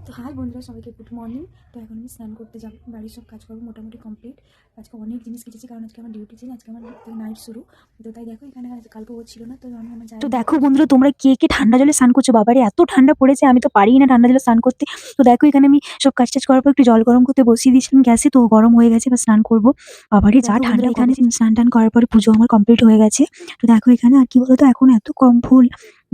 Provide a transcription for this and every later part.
তো হাই বন্ধুরা, সবাইকে গুড মর্নিং। তো এখন আমি স্নান করতে যাবো, বাড়ির সব কাজকর্ম মোটামুটি কমপ্লিট। আজকে অনেক জিনিস কেটেছি, কারণ আজকে আমার ডিউটি ছিল, আজকে আমার নাইট শুরু। তো তাই দেখো এখানে কালকে ও ছিল না, তো আমি আমার তো দেখো বন্ধুরা, তোমরা কে কে ঠান্ডা জলে স্নান করছো? বাবারে এত ঠান্ডা পড়েছে, আমি তো পারি না ঠান্ডা জলে স্নান করতে। তো দেখো এখানে আমি সব কাজ টাজ করার পর একটু জল গরম করতে বসিয়ে দিয়েছিলাম গ্যাসে, তো গরম হয়ে গেছে, এবার স্নান করবো। বাবারে যা ঠান্ডা! এখানে স্নান টান করার পরে পুজো আমার কমপ্লিট হয়ে গেছে। তো দেখো এখানে আর কি বলতো, এখন এত কম ফুল,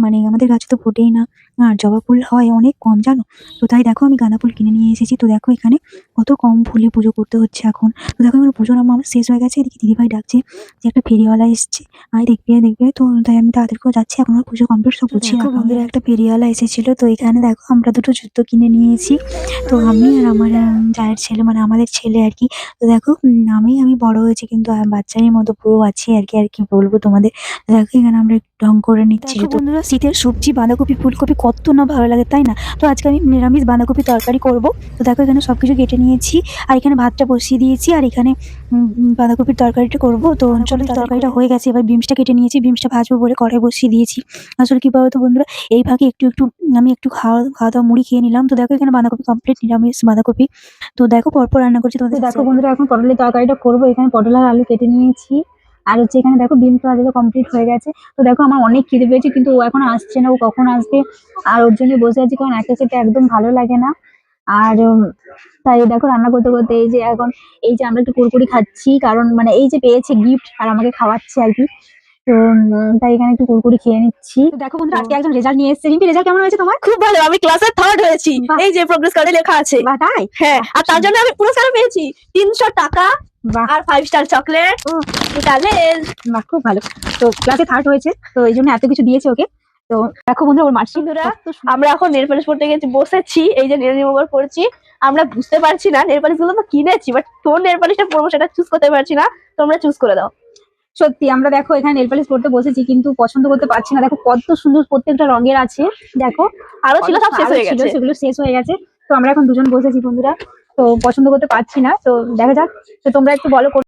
মানে আমাদের গাছে তো ফোটেই না, আর জবা ফুল হয় অনেক কম, জানো। তো তাই দেখো আমি গাঁদা ফুল কিনে নিয়ে এসেছি। তো দেখো এখানে কত কম ফুলে পুজো করতে হচ্ছে এখন। তো দেখো আমার পুজোর আমার শেষ হয়ে গেছে, এদিকে দিদিভাই ডাকছে যে একটা ফেরিওয়ালা এসছে, আয় দেখবে দেখবে। তো তাই আমি তাদের করে যাচ্ছি, এখন আমার পুজো কমপ্লিট সব গুছিয়ে রাখা। বন্ধুরা একটা ফেরিওয়ালা এসেছিল, তো এখানে দেখো আমরা দুটো জুতো কিনে নিয়েছি। তো আমি আর আমার জায়ের ছেলে, মানে আমাদের ছেলে আর কি। তো দেখো আমি বড় হয়েছি, কিন্তু বাচ্চারই মতো পুরো আছি আর কি। আর কি বলবো তোমাদের, দেখো এখানে আমরা একটু ঢং করে নিচ্ছি। তো বন্ধুরা, শীতের সবজি বাঁধাকপি ফুলকপি কত না ভালো লাগে, তাই না? তো আজকে আমি নিরামিষ বাঁধাকপি তরকারি করব। তো দেখো এখানে সবকিছু কেটে নিয়েছি, আর এখানে ভাতটা বসিয়ে দিয়েছি, আর এখানে বাঁধাকপির তরকারিটা করবো। তো চলো, তরকারিটা হয়ে গেছে, এবার বিমসটা কেটে নিয়েছি, বিমসটা ভাজবো বলে কড়াই বসিয়ে দিয়েছি। আসলে কি বলতো বন্ধুরা, এই ফাঁকে একটু আমি একটু খাওয়া দাওয়া মুড়ি খেয়ে নিলাম। তো দেখো এখানে বাঁধাকপি কমপ্লিট, নিরামিষ বাঁধাকপি। তো দেখো পরপর রান্না করছি তোমাদের। দেখো বন্ধুরা, এখন পটলের তরকারিটা করবো। এখানে পটল আর আলু কেটে নিয়েছি, আর হচ্ছে এখানে দেখো ডিম ভাজাটা কমপ্লিট হয়ে গেছে। তো দেখো আমার অনেক খিদে পেয়েছে, কিন্তু ও এখন আসছে না, ও কখন আসবে আর ওর জন্য বসে আছি, কারণ একা খেতে একদম ভালো লাগে না। আর তাই দেখো রান্না করতে করতে এই যে এখন এই যে আমরা একটু কুরকুরি খাচ্ছি, কারণ মানে এই যে পেয়েছে গিফট আর আমাকে খাওয়াচ্ছে আর কি। তো তাই এখানে একটু কুরকুরি খেয়ে নিচ্ছি। তো দেখো বন্ধুরা, আজকে একজন রেজাল্ট নিয়ে এসেছে। রিম্পি, রেজাল্ট কেমন হয়েছে তোমার? খুব ভালো, আমি ক্লাসে থার্ড হয়েছি। এই যে প্রোগ্রেস কার্ডে লেখা আছে। বাহ, তাই? হ্যাঁ, আর তার জন্য আমি পুরস্কার পেয়েছি 300 টাকা বাহ, আর 5 স্টার চকলেট। তাহলে বাহ, খুব ভালো। তো ক্লাসে থার্ড হয়েছে, তো এই জন্য এত কিছু দিয়েছে ওকে। তো দেখো বন্ধুরা, ওর মার্কশিট। বন্ধুরা, আমরা এখন নেল পলিশ পড়তে গেছি, বসেছি, এই যে নেল রিমুভার করছি। আমরা বুঝতে পারছি না, নেল পলিশ গুলো তো কিনেছি, বাট কোন নেল পলিশটা পরবো সেটা চুজ করতে পারছি না। তোমরা চুজ করে দাও। সত্যি আমরা দেখো এখানে নেল পালিশ করতে বসেছি, কিন্তু পছন্দ করতে পারছি না। দেখো কত সুন্দর প্রত্যেকটা রঙের আছে, দেখো আরো ছিল, সব শেষ হয়ে গেছে। সেগুলো শেষ হয়ে গেছে। তো আমরা এখন দুজন বসেছি বন্ধুরা, তো পছন্দ করতে পারছি না। তো দেখা যাক, তো তোমরা একটু বলো।